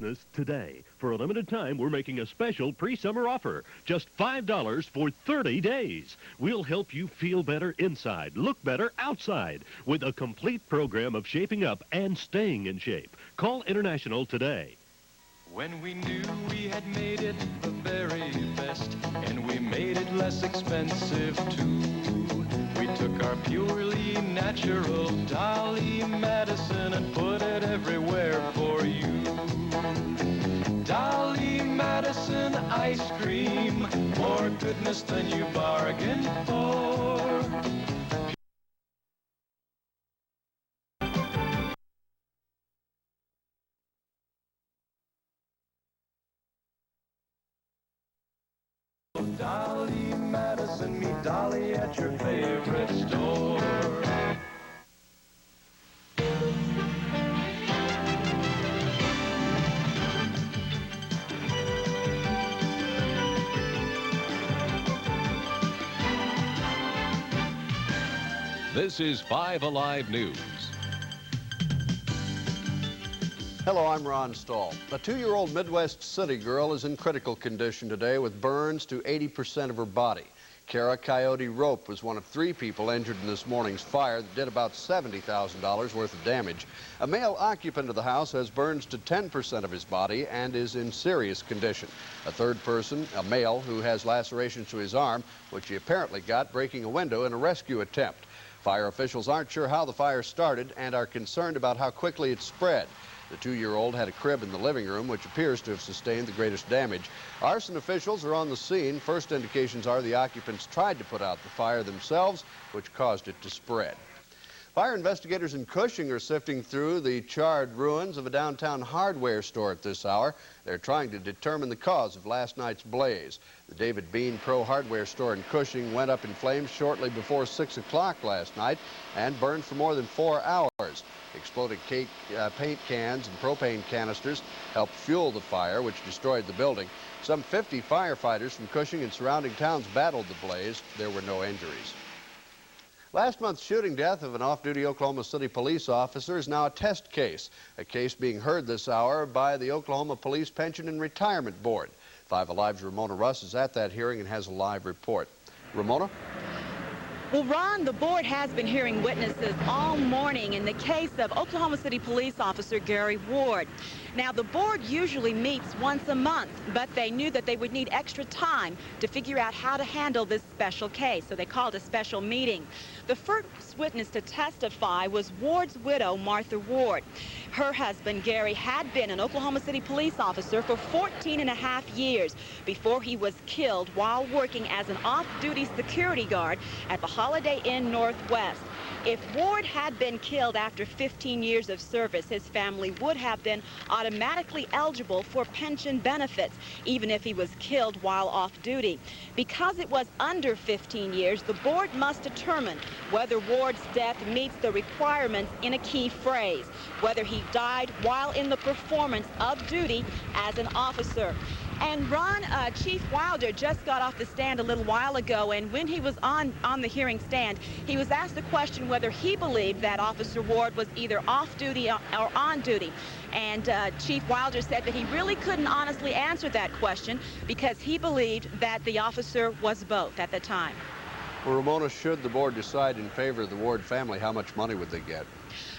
business today. For a limited time, we're making a special pre-summer offer. Just $5 for 30 days. We'll help you feel better inside, look better outside, with a complete program of shaping up and staying in shape. Call International today. When we knew we had made it the very best, and we made it less expensive too, we took our purely natural Dolly medicine and put it everywhere for you. Dolly medicine ice cream, more goodness than you bargained for. Dolly medicine, meet Dolly at your favorite store. This is 5 Alive News. Hello, I'm Ron Stahl. A 2-year-old Midwest city girl is in critical condition today with burns to 80% of her body. Kara Coyote Rope was one of 3 people injured in this morning's fire that did about $70,000 worth of damage. A male occupant of the house has burns to 10% of his body and is in serious condition. A third person, a male, who has lacerations to his arm, which he apparently got breaking a window in a rescue attempt. Fire officials aren't sure how the fire started and are concerned about how quickly it spread. The 2-year-old had a crib in the living room, which appears to have sustained the greatest damage. Arson officials are on the scene. First indications are the occupants tried to put out the fire themselves, which caused it to spread. Fire investigators in Cushing are sifting through the charred ruins of a downtown hardware store at this hour. They're trying to determine the cause of last night's blaze. The David Bean Pro Hardware store in Cushing went up in flames shortly before 6 o'clock last night and burned for more than 4 hours. Exploded paint cans and propane canisters helped fuel the fire, which destroyed the building. Some 50 firefighters from Cushing and surrounding towns battled the blaze. There were no injuries. Last month's shooting death of an off-duty Oklahoma City police officer is now a test case, a case being heard this hour by the Oklahoma Police Pension and Retirement Board. 5 Alive's Ramona Russ is at that hearing and has a live report. Ramona? Well, Ron, the board has been hearing witnesses all morning in the case of Oklahoma City police officer Gary Ward. Now, the board usually meets once a month, but they knew that they would need extra time to figure out how to handle this special case, so they called a special meeting. The first witness to testify was Ward's widow, Martha Ward. Her husband, Gary, had been an Oklahoma City police officer for 14.5 years before he was killed while working as an off-duty security guard at the Holiday Inn Northwest. If Ward had been killed after 15 years of service, his family would have been automatically eligible for pension benefits, even if he was killed while off duty. Because it was under 15 years, the board must determine whether Ward's death meets the requirements in a key phrase, whether he died while in the performance of duty as an officer. And Ron, Chief Wilder just got off the stand a little while ago, and when he was on the hearing stand, he was asked the question whether he believed that Officer Ward was either off duty or on duty. And Chief Wilder said that he really couldn't honestly answer that question because he believed that the officer was both at the time. Well, Ramona, should the board decide in favor of the Ward family, how much money would they get?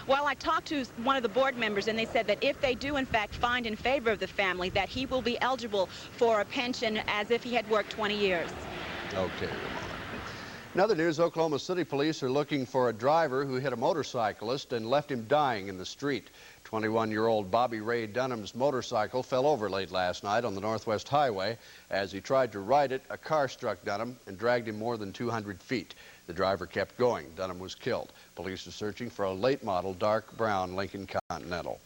Well, I talked to one of the board members, and they said that if they do, in fact, find in favor of the family, that he will be eligible for a pension as if he had worked 20 years. Okay, Ramona. In other news, Oklahoma City police are looking for a driver who hit a motorcyclist and left him dying in the street. 21-year-old Bobby Ray Dunham's motorcycle fell over late last night on the Northwest Highway. As he tried to ride it, a car struck Dunham and dragged him more than 200 feet. The driver kept going. Dunham was killed. Police are searching for a late-model dark brown Lincoln Continental.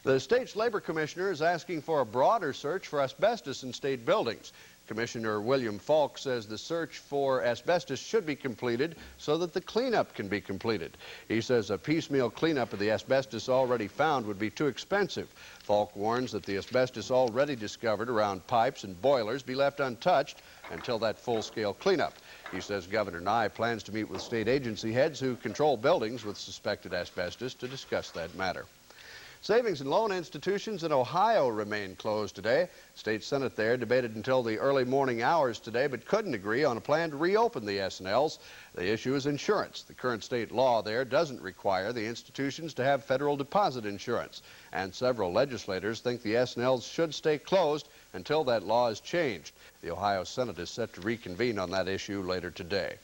The state's labor commissioner is asking for a broader search for asbestos in state buildings. Commissioner William Falk says the search for asbestos should be completed so that the cleanup can be completed. He says a piecemeal cleanup of the asbestos already found would be too expensive. Falk warns that the asbestos already discovered around pipes and boilers be left untouched until that full-scale cleanup. He says Governor Nye plans to meet with state agency heads who control buildings with suspected asbestos to discuss that matter. Savings and loan institutions in Ohio remain closed today. State Senate there debated until the early morning hours today, but couldn't agree on a plan to reopen the S&Ls. The issue is insurance. The current state law there doesn't require the institutions to have federal deposit insurance. And several legislators think the S&Ls should stay closed until that law is changed. The Ohio Senate is set to reconvene on that issue later today.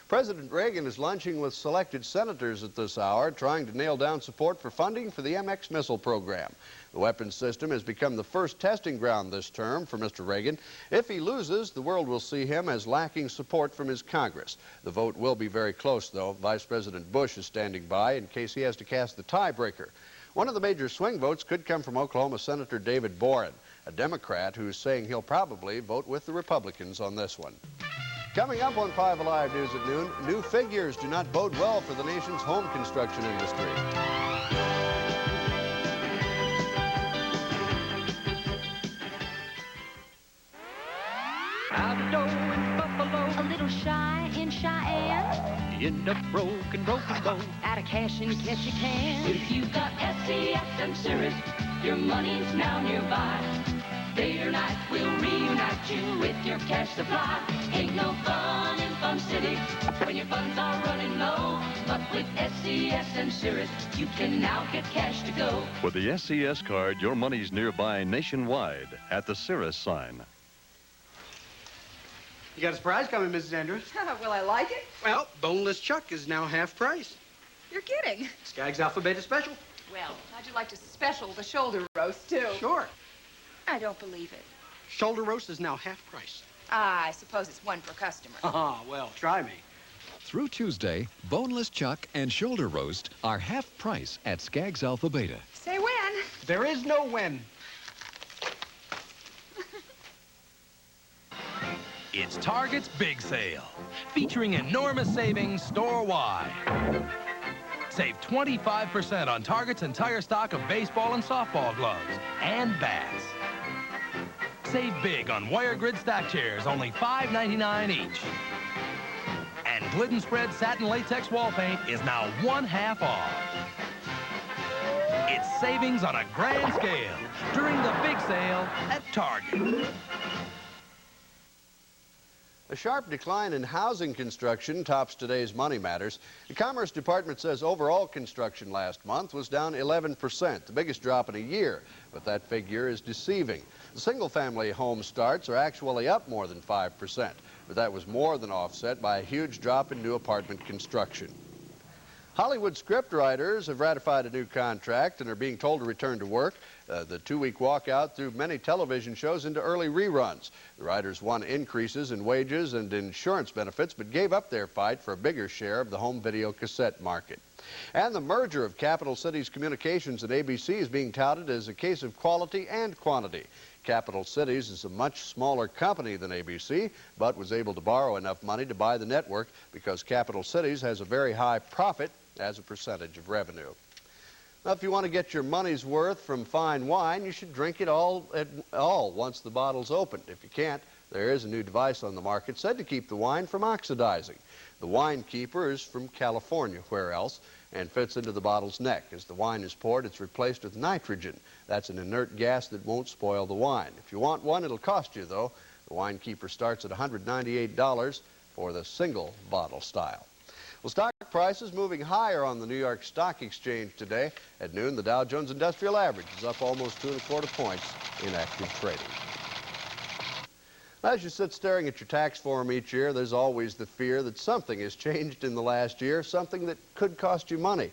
President Reagan is lunching with selected senators at this hour, trying to nail down support for funding for the MX missile program. The weapons system has become the first testing ground this term for Mr. Reagan. If he loses, the world will see him as lacking support from his Congress. The vote will be very close, though. Vice President Bush is standing by in case he has to cast the tiebreaker. One of the major swing votes could come from Oklahoma Senator David Boren, a Democrat who's saying he'll probably vote with the Republicans on this one. Coming up on 5 Alive News at noon, new figures do not bode well for the nation's home construction industry. Out of dough in Buffalo, a little shy in Cheyenne. You end up broken bone. Out of cash in case you can. If you've got SCS and Cirrus, your money's now nearby. Day or night, we'll reunite you with your cash supply. Ain't no fun in Fun City when your funds are running low. But with SCS and Cirrus, you can now get cash to go. With the SCS card, your money's nearby nationwide at the Cirrus sign. You got a surprise coming, Mrs. Andrews. Will I like it? Well, boneless chuck is now half price. You're kidding. Skaggs Alpha Beta Special. Well, how'd you like to special the shoulder roast, too? Sure. I don't believe it. Shoulder roast is now half price. I suppose it's one per customer. Well, try me. Through Tuesday, boneless chuck and shoulder roast are half price at Skaggs Alpha Beta. Say when. There is no when. It's Target's Big Sale, featuring enormous savings store-wide. Save 25% on Target's entire stock of baseball and softball gloves and bats. Save big on wire grid stack chairs, only $5.99 each. And Glidden Spread satin latex wall paint is now 1/2 off. It's savings on a grand scale during the big sale at Target. A sharp decline in housing construction tops today's Money Matters. The Commerce Department says overall construction last month was down 11%, the biggest drop in a year, but that figure is deceiving. The single-family home starts are actually up more than 5%, but that was more than offset by a huge drop in new apartment construction. Hollywood scriptwriters have ratified a new contract and are being told to return to work. The 2-week walkout threw many television shows into early reruns. The writers won increases in wages and insurance benefits, but gave up their fight for a bigger share of the home video cassette market. And the merger of Capital Cities Communications and ABC is being touted as a case of quality and quantity. Capital Cities is a much smaller company than ABC, but was able to borrow enough money to buy the network because Capital Cities has a very high profit as a percentage of revenue. Now, if you want to get your money's worth from fine wine, you should drink it all once the bottle's opened. If you can't, there is a new device on the market said to keep the wine from oxidizing. The Wine Keeper is from California, where else, and fits into the bottle's neck. As the wine is poured, it's replaced with nitrogen. That's an inert gas that won't spoil the wine. If you want one, it'll cost you, though. The Wine Keeper starts at $198 for the single bottle style. Well, stock prices moving higher on the New York Stock Exchange today. At noon, the Dow Jones Industrial Average is up almost 2¼ points in active trading. As you sit staring at your tax form each year, there's always the fear that something has changed in the last year, something that could cost you money.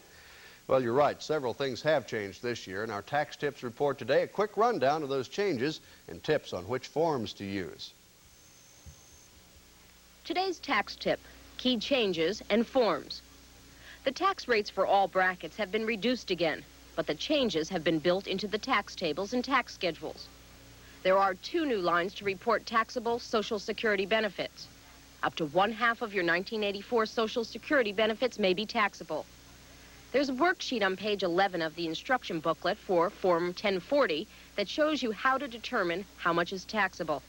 Well, you're right. Several things have changed this year. In our Tax Tips report today, a quick rundown of those changes and tips on which forms to use. Today's tax tip: key changes and forms. The tax rates for all brackets have been reduced again, but the changes have been built into the tax tables and tax schedules. There are 2 new lines to report taxable Social Security benefits. Up to 1/2 of your 1984 Social Security benefits may be taxable. There's a worksheet on page 11 of the instruction booklet for Form 1040 that shows you how to determine how much is taxable.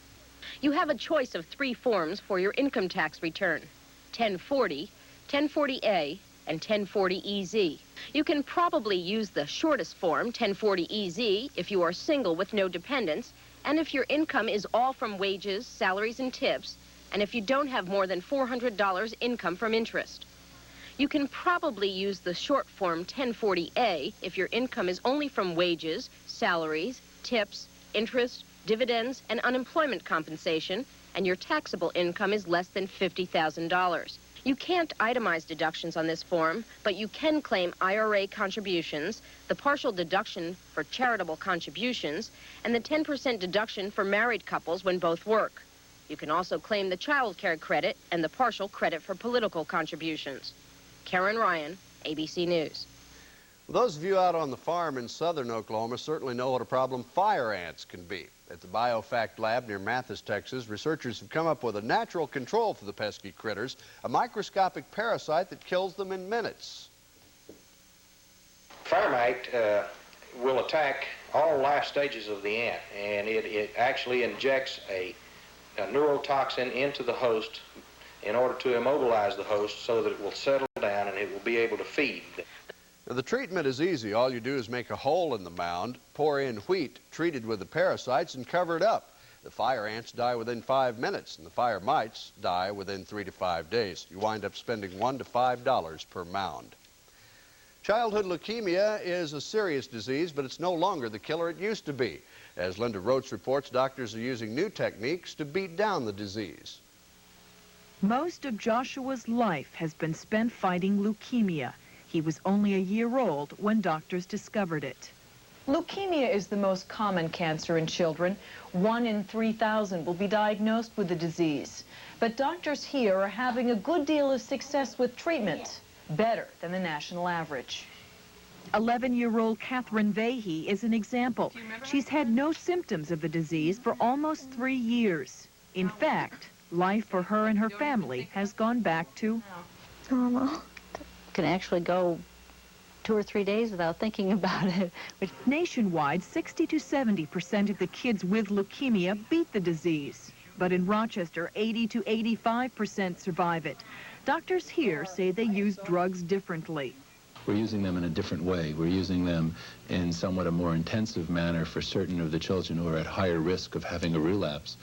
You have a choice of 3 forms for your income tax return: 1040, 1040A, and 1040EZ. You can probably use the shortest form, 1040EZ, if you are single with no dependents, and if your income is all from wages, salaries, and tips, and if you don't have more than $400 income from interest. You can probably use the short form 1040A if your income is only from wages, salaries, tips, interest, dividends, and unemployment compensation, and your taxable income is less than $50,000. You can't itemize deductions on this form, but you can claim IRA contributions, the partial deduction for charitable contributions, and the 10% deduction for married couples when both work. You can also claim the child care credit and the partial credit for political contributions. Karen Ryan, ABC News. Well, those of you out on the farm in southern Oklahoma certainly know what a problem fire ants can be. At the BioFact lab near Mathis, Texas, researchers have come up with a natural control for the pesky critters, a microscopic parasite that kills them in minutes. Fire mite will attack all life stages of the ant, and it actually injects a neurotoxin into the host in order to immobilize the host so that it will settle down and it will be able to feed. Now, the treatment is easy. All you do is make a hole in the mound, pour in wheat treated with the parasites, and cover it up. The fire ants die within 5 minutes, and the fire mites die within 3 to 5 days. You wind up spending $1 to $5 per mound. Childhood leukemia is a serious disease, but it's no longer the killer it used to be. As Linda Roach reports, doctors are using new techniques to beat down the disease. Most of Joshua's life has been spent fighting leukemia. He was only a year old when doctors discovered it. Leukemia is the most common cancer in children. 1 in 3,000 will be diagnosed with the disease. But doctors here are having a good deal of success with treatment, better than the national average. 11-year-old Catherine Vahey is an example. She's had no symptoms of the disease for almost 3 years. In fact, life for her and her family has gone back to normal. Can actually go 2 or 3 days without thinking about it. Nationwide, 60 to 70% of the kids with leukemia beat the disease. But in Rochester, 80 to 85% survive it. Doctors here say they use drugs differently. We're using them in a different way. We're using them in somewhat a more intensive manner for certain of the children who are at higher risk of having a relapse.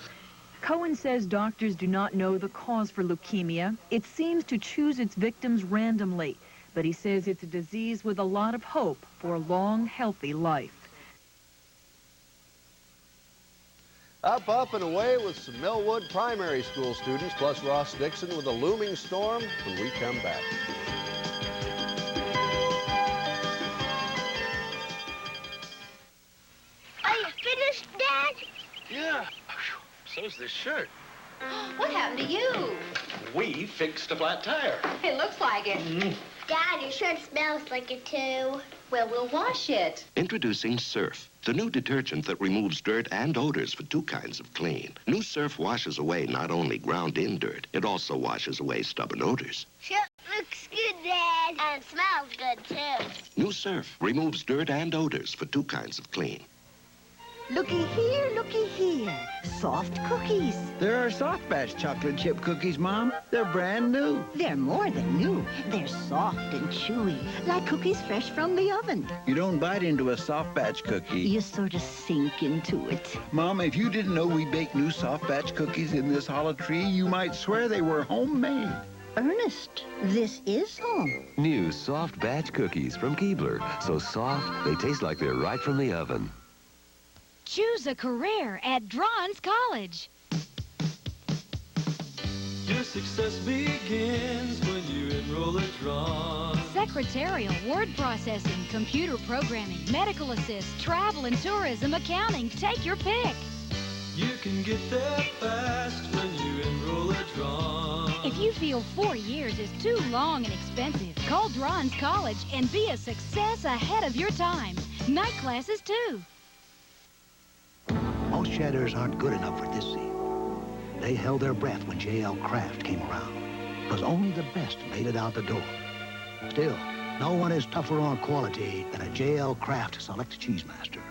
Cohen says doctors do not know the cause for leukemia. It seems to choose its victims randomly, but he says it's a disease with a lot of hope for a long, healthy life. Up, and away with some Millwood primary school students, plus Ross Dixon with a looming storm when we come back. Are you finished, Dad? Yeah. So's this shirt. What happened to you? We fixed a flat tire. It looks like it. Dad, your shirt smells like it too. Well, we'll wash it. Introducing Surf, the new detergent that removes dirt and odors for 2 kinds of clean. New Surf washes away not only ground-in dirt, it also washes away stubborn odors. Shirt looks good, Dad. And smells good, too. New Surf removes dirt and odors for 2 kinds of clean. Looky here, looky here. Soft cookies. There are soft batch chocolate chip cookies, Mom. They're brand new. They're more than new. They're soft and chewy, like cookies fresh from the oven. You don't bite into a soft batch cookie. You sort of sink into it. Mom, if you didn't know we bake new soft batch cookies in this hollow tree, you might swear they were homemade. Ernest, this is home. New soft batch cookies from Keebler. So soft, they taste like they're right from the oven. Choose a career at Drons College. Your success begins when you enroll at Drons. Secretarial, word processing, computer programming, medical assist, travel and tourism, accounting. Take your pick. You can get there fast when you enroll at Drons. If you feel 4 years is too long and expensive, call Drons College and be a success ahead of your time. Night classes, too. Most shadders aren't good enough for this scene. They held their breath when J.L. Kraft came around. It was only the best made it out the door. Still, no one is tougher on quality than a J.L. Kraft Select Cheesemaster.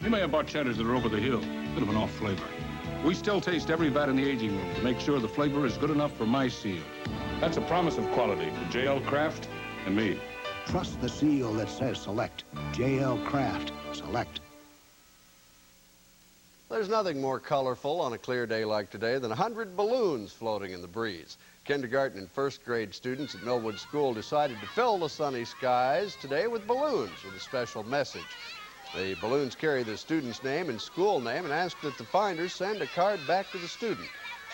You may have bought cheddars that are over the hill. Bit of an off flavor. We still taste every vat in the aging room to make sure the flavor is good enough for my seal. That's a promise of quality from J.L. Kraft, and me. Trust the seal that says Select. J.L. Kraft. Select. There's nothing more colorful on a clear day like today than 100 balloons floating in the breeze. Kindergarten and first grade students at Millwood School decided to fill the sunny skies today with balloons with a special message. The balloons carry the student's name and school name and ask that the finders send a card back to the student.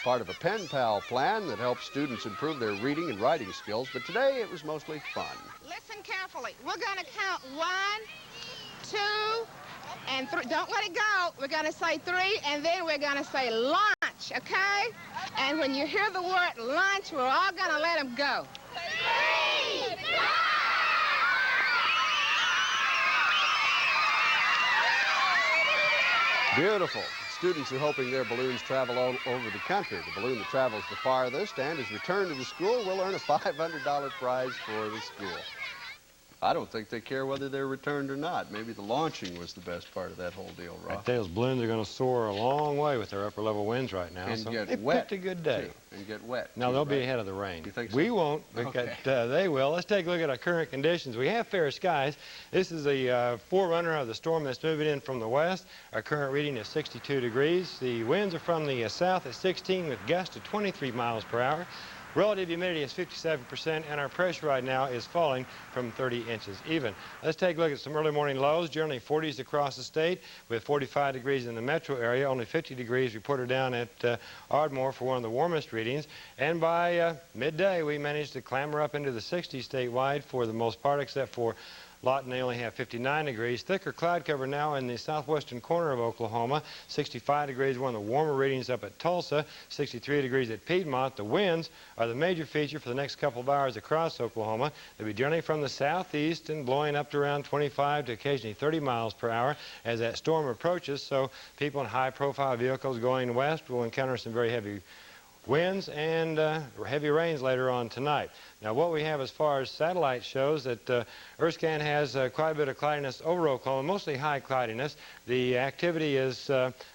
Part of a pen pal plan that helps students improve their reading and writing skills, but today it was mostly fun. Listen carefully. We're going to count 1, 2, and 3. Don't let it go. We're going to say 3, and then we're going to say lunch, okay? And when you hear the word lunch, we're all going to let them go. 3, Beautiful. Students are hoping their balloons travel all over the country. The balloon that travels the farthest and is returned to the school will earn a $500 prize for the school. I don't think they care whether they're returned or not. Maybe the launching was the best part of that whole deal, Ross. I tell you, those balloons are going to soar a long way with their upper-level winds right now. And so get they wet, picked a good day. Too. And get wet. No, they'll be ahead of the rain. You think so? We won't, but they will. Let's take a look at our current conditions. We have fair skies. This is the forerunner of the storm that's moving in from the west. Our current reading is 62 degrees. The winds are from the south at 16 with gusts of 23 miles per hour. Relative humidity is 57%, and our pressure right now is falling from 30 inches even. Let's take a look at some early morning lows. Generally 40s across the state with 45 degrees in the metro area, only 50 degrees reported down at Ardmore for one of the warmest readings. And by midday, we managed to clamber up into the 60s statewide for the most part, except for Lawton. They only have 59 degrees. Thicker cloud cover now in the southwestern corner of Oklahoma. 65 degrees, one of the warmer readings up at Tulsa. 63 degrees at Piedmont. The winds are the major feature for the next couple of hours across Oklahoma. They'll be generally from the southeast and blowing up to around 25 to occasionally 30 miles per hour as that storm approaches. So people in high-profile vehicles going west will encounter some very heavy winds and heavy rains later on tonight. Now, what we have as far as satellite shows that Earthscan has quite a bit of cloudiness over Oklahoma, mostly high cloudiness. The activity is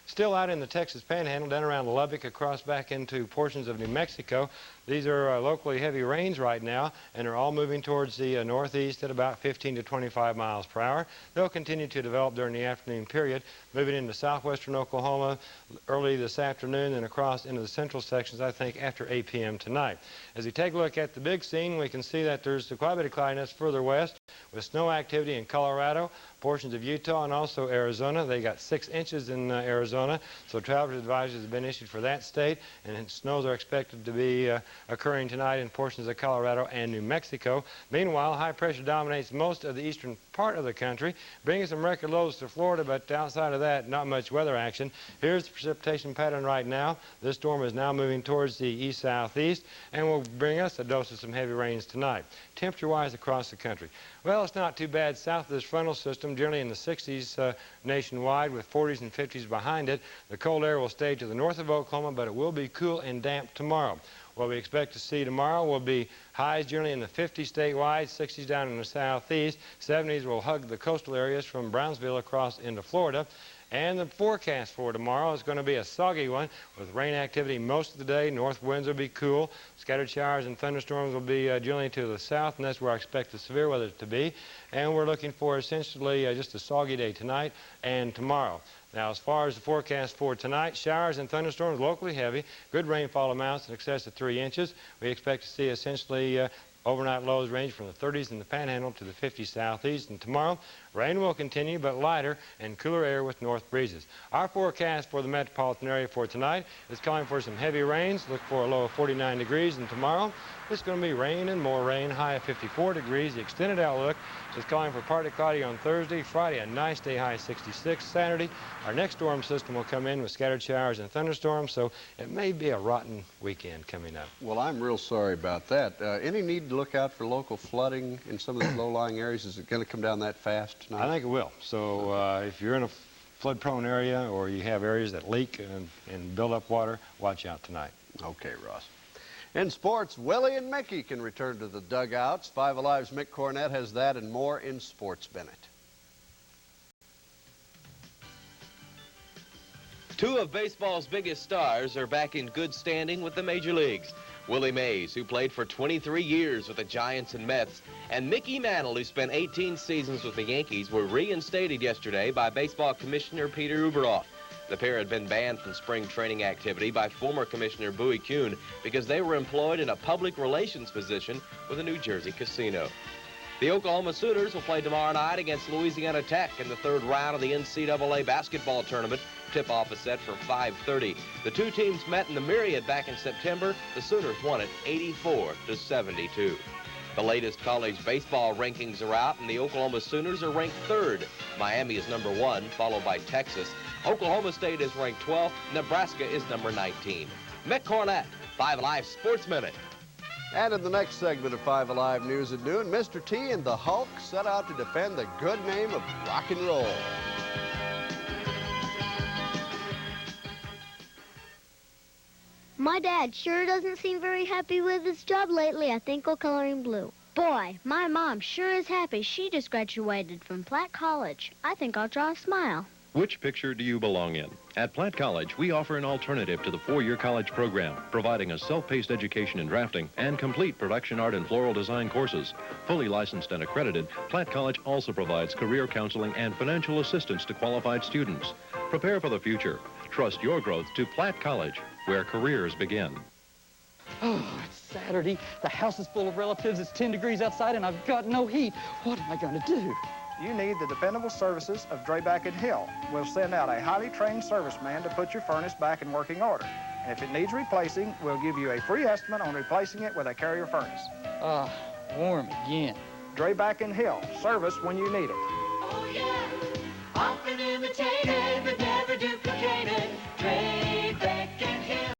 still out in the Texas Panhandle, down around Lubbock, across back into portions of New Mexico. These are locally heavy rains right now, and are all moving towards the northeast at about 15 to 25 miles per hour. They'll continue to develop during the afternoon period, moving into southwestern Oklahoma early this afternoon and across into the central sections, I think, after 8 p.m. tonight. As we take a look at the big scene, we can see that there's quite a bit of cloudiness further west with snow activity in Colorado, portions of Utah, and also Arizona. They got 6 inches in Arizona, so travelers advisories have been issued for that state, and snows are expected to be occurring tonight in portions of Colorado and New Mexico. Meanwhile, high pressure dominates most of the eastern part of the country, bringing some record lows to Florida, but outside of that, not much weather action. Here's the precipitation pattern right now. This storm is now moving towards the east-southeast and will bring us a dose of some heavy rains tonight. Temperature-wise across the country, well, it's not too bad south of this frontal system, generally in the 60s nationwide with 40s and 50s behind it. The cold air will stay to the north of Oklahoma, but it will be cool and damp tomorrow. What we expect to see tomorrow will be highs generally in the 50s statewide, 60s down in the southeast, 70s will hug the coastal areas from Brownsville across into Florida. And the forecast for tomorrow is going to be a soggy one with rain activity most of the day. North winds will be cool. Scattered showers and thunderstorms will be generally to the south, and that's where I expect the severe weather to be. And we're looking for essentially just a soggy day tonight and tomorrow. Now, as far as the forecast for tonight, showers and thunderstorms locally heavy, good rainfall amounts in excess of 3 inches. We expect to see essentially overnight lows range from the 30s in the Panhandle to the 50s southeast. And tomorrow, rain will continue, but lighter and cooler air with north breezes. Our forecast for the metropolitan area for tonight is calling for some heavy rains. Look for a low of 49 degrees. And tomorrow, it's going to be rain and more rain, high of 54 degrees. The extended outlook is calling for partly cloudy on Thursday. Friday, a nice day, high 66. Saturday, our next storm system will come in with scattered showers and thunderstorms, so it may be a rotten weekend coming up. Well, I'm real sorry about that. Any need to look out for local flooding in some of these low-lying areas? Is it going to come down that fast tonight? I think it will. So if you're in a flood-prone area or you have areas that leak and build up water, watch out tonight. Okay, Ross. In sports, Willie and Mickey can return to the dugouts. 5 Alive's Mick Cornett has that and more in Sports Bennett. 2 of baseball's biggest stars are back in good standing with the major leagues. Willie Mays, who played for 23 years with the Giants and Mets, and Mickey Mantle, who spent 18 seasons with the Yankees, were reinstated yesterday by Baseball Commissioner Peter Ueberroth. The pair had been banned from spring training activity by former Commissioner Bowie Kuhn because they were employed in a public relations position with a New Jersey casino. The Oklahoma Sooners will play tomorrow night against Louisiana Tech in the third round of the NCAA basketball tournament. Tip-off is set for 5:30. The two teams met in the Myriad back in September. The Sooners won it 84-72. The latest college baseball rankings are out, and the Oklahoma Sooners are ranked 3rd. Miami is number 1, followed by Texas. Oklahoma State is ranked 12th. Nebraska is number 19. Mick Cornett, 5 Alive Sports Minute. And in the next segment of 5 Alive News at noon, Mr. T and the Hulk set out to defend the good name of rock and roll. My dad sure doesn't seem very happy with his job lately. I think I'll color him blue. Boy, my mom sure is happy. She just graduated from Platt College. I think I'll draw a smile. Which picture do you belong in? At Platt College, we offer an alternative to the 4-year college program, providing a self-paced education in drafting and complete production art and floral design courses. Fully licensed and accredited, Platt College also provides career counseling and financial assistance to qualified students. Prepare for the future. Trust your growth to Platt College, where careers begin. Oh, it's Saturday. The house is full of relatives. It's 10 degrees outside, and I've got no heat. What am I going to do? You need the dependable services of Drayback & Hill. We'll send out a highly trained serviceman to put your furnace back in working order. And if it needs replacing, we'll give you a free estimate on replacing it with a Carrier furnace. Ah, warm again. Drayback & Hill. Service when you need it. Oh, yeah. Often imitated, but never duplicated. Drayback & Hill.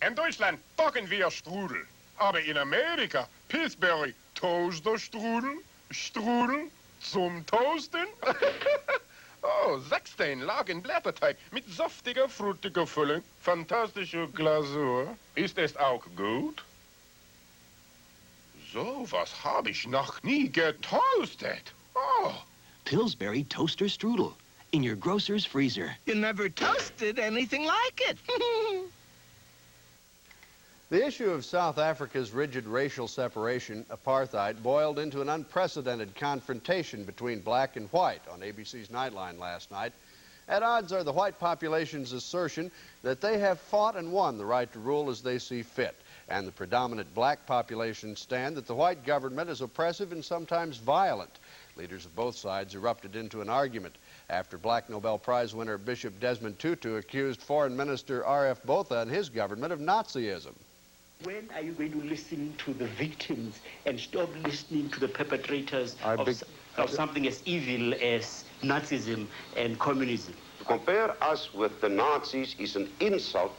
In Deutschland backen wir Strudel. Aber in Amerika, Pillsbury, Toasterstrudel, Strudel zum Toasten. Oh, 16 Lagen Blätterteig mit saftiger, fruchtiger Füllung, fantastischer Glasur. Ist es auch gut? So was habe ich noch nie getoastet. Oh. Pillsbury Toaster Strudel in your grocer's freezer. You never toasted anything like it. The issue of South Africa's rigid racial separation, apartheid, boiled into an unprecedented confrontation between black and white on ABC's Nightline last night. At odds are the white population's assertion that they have fought and won the right to rule as they see fit, and the predominant black population's stand that the white government is oppressive and sometimes violent. Leaders of both sides erupted into an argument after Black Nobel Prize winner Bishop Desmond Tutu accused Foreign Minister R.F. Botha and his government of Nazism. When are you going to listen to the victims and stop listening to the perpetrators of something as evil as Nazism and communism? To compare us with the Nazis is an insult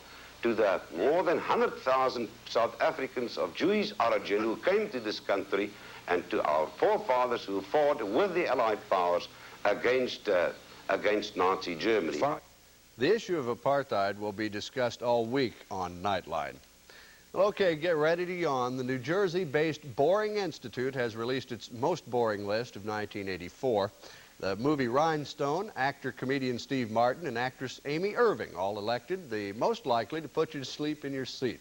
to the more than 100,000 South Africans of Jewish origin who came to this country and to our forefathers who fought with the Allied powers against Nazi Germany. The issue of apartheid will be discussed all week on Nightline. Well, okay, get ready to yawn. The New Jersey-based Boring Institute has released its most boring list of 1984. The movie Rhinestone, actor-comedian Steve Martin, and actress Amy Irving all elected the most likely to put you to sleep in your seat.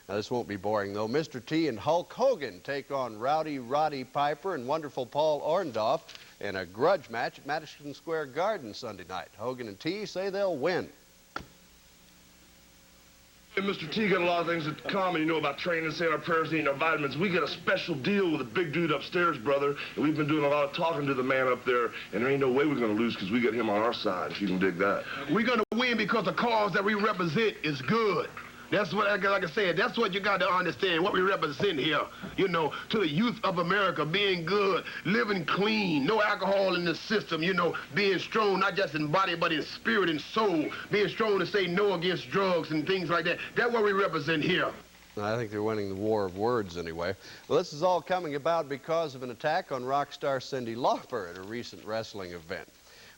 Now, this won't be boring, though. Mr. T and Hulk Hogan take on Rowdy Roddy Piper and wonderful Paul Orndorff in a grudge match at Madison Square Garden Sunday night. Hogan and T say they'll win. Hey, Mr. T got a lot of things in common, you know, about training, saying our prayers, eating our vitamins. We got a special deal with a big dude upstairs, brother, and we've been doing a lot of talking to the man up there, and there ain't no way we're going to lose because we got him on our side, if you can dig that. We're going to win because the cause that we represent is good. That's what, like I said, that's what you got to understand, what we represent here, you know, to the youth of America, being good, living clean, no alcohol in the system, you know, being strong, not just in body, but in spirit and soul, being strong to say no against drugs and things like that. That's what we represent here. I think they're winning the war of words anyway. Well, this is all coming about because of an attack on rock star Cyndi Lauper at a recent wrestling event.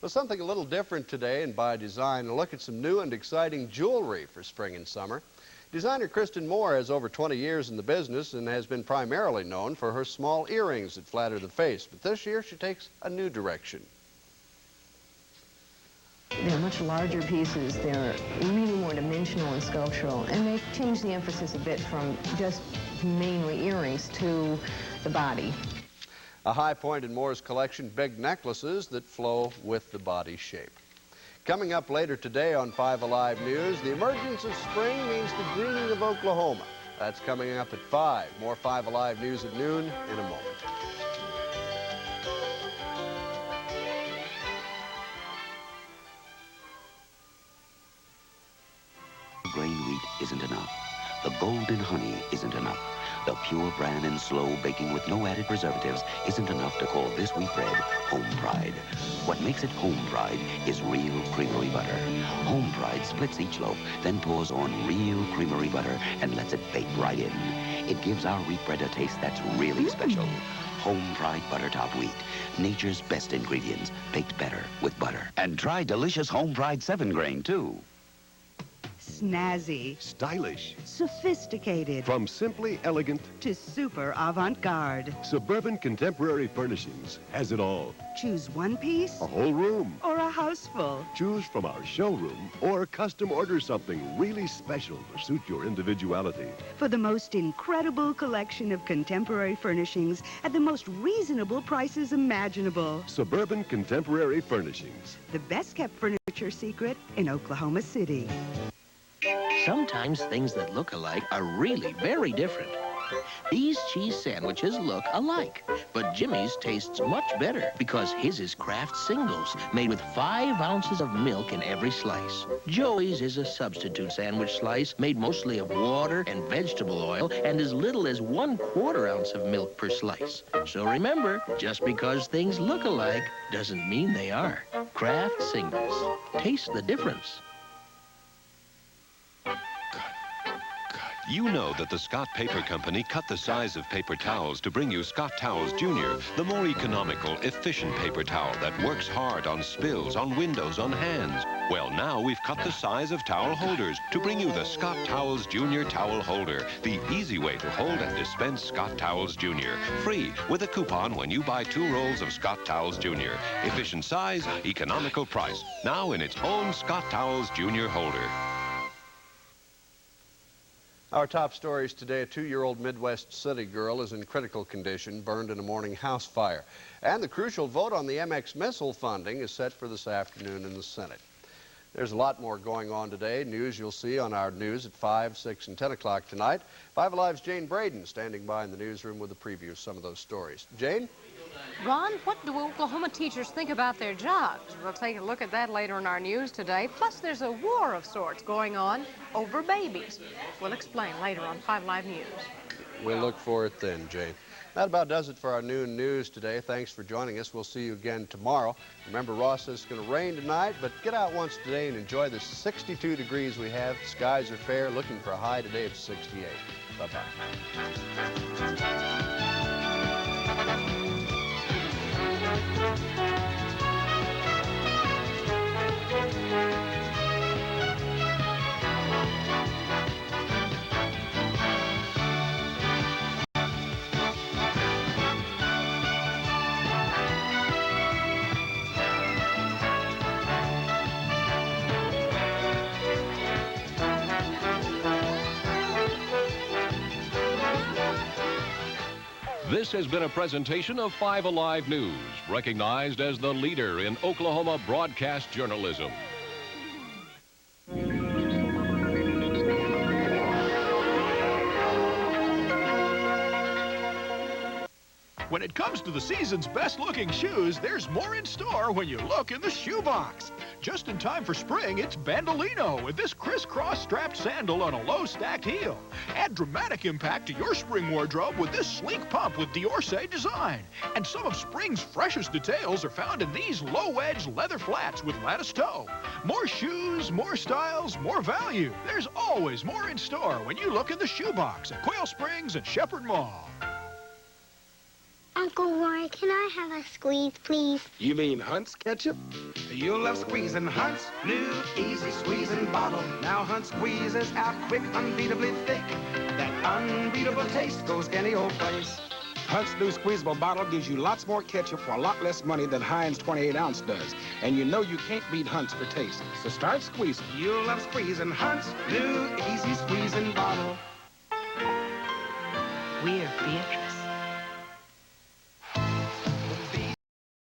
Well, something a little different today and by design, a look at some new and exciting jewelry for spring and summer. Designer Kristen Moore has over 20 years in the business and has been primarily known for her small earrings that flatter the face. But this year, she takes a new direction. They're much larger pieces. They're really more dimensional and sculptural. And they've changed the emphasis a bit from just mainly earrings to the body. A high point in Moore's collection, big necklaces that flow with the body shape. Coming up later today on 5 Alive News, the emergence of spring means the greening of Oklahoma. That's coming up at 5. More 5 Alive News at noon in a moment. Grain wheat isn't enough. The golden honey isn't enough. The pure bran and slow baking with no added preservatives isn't enough to call this wheat bread Home Pride. What makes it Home Pride is real creamery butter. Home Pride splits each loaf, then pours on real creamery butter and lets it bake right in. It gives our wheat bread a taste that's really special. Home Pride Butter Top Wheat. Nature's best ingredients, baked better with butter. And try delicious Home Pride 7-grain, too. Snazzy. Stylish. Sophisticated. From simply elegant to super avant-garde. Suburban Contemporary Furnishings has it all. Choose one piece. A whole room. Or a house full. Choose from our showroom or custom order something really special to suit your individuality. For the most incredible collection of contemporary furnishings at the most reasonable prices imaginable. Suburban Contemporary Furnishings. The best kept furniture secret in Oklahoma City. Sometimes things that look alike are really very different. These cheese sandwiches look alike, but Jimmy's tastes much better because his is Kraft Singles, made with 5 ounces of milk in every slice. Joey's is a substitute sandwich slice made mostly of water and vegetable oil and as little as 1/4 ounce of milk per slice. So remember, just because things look alike doesn't mean they are. Kraft Singles. Taste the difference. You know that the Scott Paper Company cut the size of paper towels to bring you Scott Towels Junior, the more economical, efficient paper towel that works hard on spills, on windows, on hands. Well, now we've cut the size of towel holders to bring you the Scott Towels Junior Towel Holder, the easy way to hold and dispense Scott Towels Junior. Free with a coupon when you buy 2 rolls of Scott Towels Junior. Efficient size, economical price. Now in its own Scott Towels Junior Holder. Our top stories today, a 2-year-old Midwest city girl is in critical condition, burned in a morning house fire. And the crucial vote on the MX missile funding is set for this afternoon in the Senate. There's a lot more going on today. News you'll see on our news at 5, 6, and 10 o'clock tonight. 5 Alive's Jane Braden standing by in the newsroom with a preview of some of those stories. Jane? Ron, what do Oklahoma teachers think about their jobs? We'll take a look at that later in our news today. Plus, there's a war of sorts going on over babies. We'll explain later on 5 Live News. We'll look for it then, Jane. That about does it for our noon news today. Thanks for joining us. We'll see you again tomorrow. Remember, Ross says it's going to rain tonight, but get out once today and enjoy the 62 degrees we have. Skies are fair, looking for a high today of 68. Bye-bye. This has been a presentation of 5 Alive News, recognized as the leader in Oklahoma broadcast journalism. When it comes to the season's best-looking shoes, there's more in store when you look in the shoe box. Just in time for spring, it's Bandolino with this crisscross strapped sandal on a low stacked heel. Add dramatic impact to your spring wardrobe with this sleek pump with D'Orsay design. And some of spring's freshest details are found in these low-edge leather flats with lattice toe. More shoes, more styles, more value. There's always more in store when you look in the shoe box at Quail Springs and Shepherd Mall. Uncle Roy, can I have a squeeze, please? You mean Hunt's ketchup? You'll love squeezing Hunt's new easy squeezing bottle. Now Hunt squeezes out quick, unbeatably thick. That unbeatable taste goes any old place. Hunt's new squeezable bottle gives you lots more ketchup for a lot less money than Heinz 28-ounce does. And you know you can't beat Hunt's for taste. So start squeezing. You'll love squeezing Hunt's new easy squeezing bottle. We're Beatrice.